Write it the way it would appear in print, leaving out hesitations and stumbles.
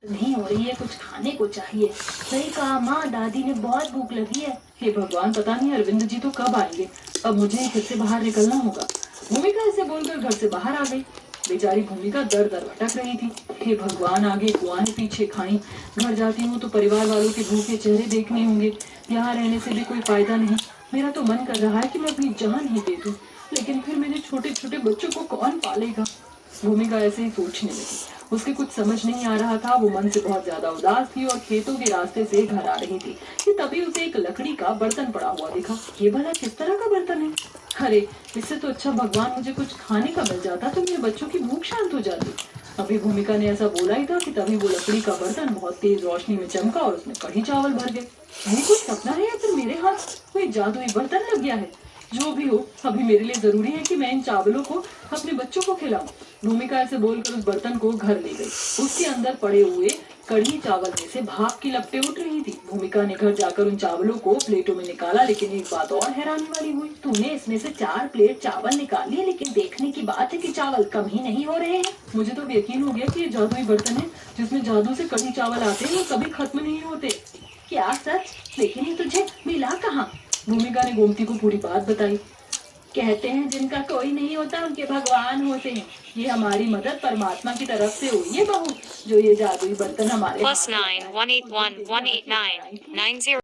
नहीं हो रही है, कुछ खाने को चाहिए। सही कहा माँ, दादी ने बहुत भूख लगी है। हे भगवान, पता नहीं अरविंद जी तो कब आएंगे। अब मुझे ही फिर से बाहर निकलना होगा। भूमिका ऐसे बोलकर घर से बाहर आ गई। बेचारी भूमिका दर दर भटक रही थी। हे भगवान, आगे कुआं पीछे खाई। घर जाती हूँ तो परिवार वालों के भूखे चेहरे देखने होंगे। यहाँ रहने से भी कोई फायदा नहीं। मेरा तो मन कर रहा है कि मैं अपनी जान ही दे दूं, लेकिन फिर मेरे छोटे छोटे बच्चों को कौन पालेगा। भूमिका ऐसे ही सोचने लगी। उसके कुछ समझ नहीं आ रहा था। वो मन से बहुत ज्यादा उदास थी और खेतों के रास्ते से घर आ रही थी कि तभी उसे एक लकड़ी का बर्तन पड़ा हुआ दिखा। ये भला किस तरह का बर्तन है? अरे, इससे तो अच्छा भगवान मुझे कुछ खाने का मिल जाता तो मेरे बच्चों की भूख शांत हो जाती। अभी भूमिका ने ऐसा बोला ही था कि तभी वो लकड़ी का बर्तन बहुत तेज रोशनी में चमका और उसमें कढ़ी चावल भर गए। ये कोई सपना है या फिर मेरे हाथ कोई जादुई बर्तन लग गया है? जो भी हो, अभी मेरे लिए जरूरी है कि मैं इन चावलों को अपने बच्चों को खिलाऊं। भूमिका ऐसे बोलकर उस बर्तन को घर ले गई। उसके अंदर पड़े हुए कढ़ी चावल में से भाप की लपटें उठ रही थी। भूमिका ने घर जाकर उन चावलों को प्लेटों में निकाला, लेकिन एक बात और हैरानी वाली हुई। तूने इसमें से 4 प्लेट चावल निकाल लिए, लेकिन देखने की बात है कि चावल कम ही नहीं हो रहे हैं। मुझे तो यकीन हो गया कि ये जादुई बर्तन है जिसमें जादू से कढ़ी चावल आते हैं, वो कभी खत्म नहीं होते। क्या सच? लेकिन ये तुझे मिला कहाँ? भूमिका ने गोमती को पूरी बात बताई। कहते हैं जिनका कोई नहीं होता उनके भगवान होते हैं। ये हमारी मदद परमात्मा की तरफ से हुई है बहू। जो ये जादुई बर्तन हमारे +9 181 189 90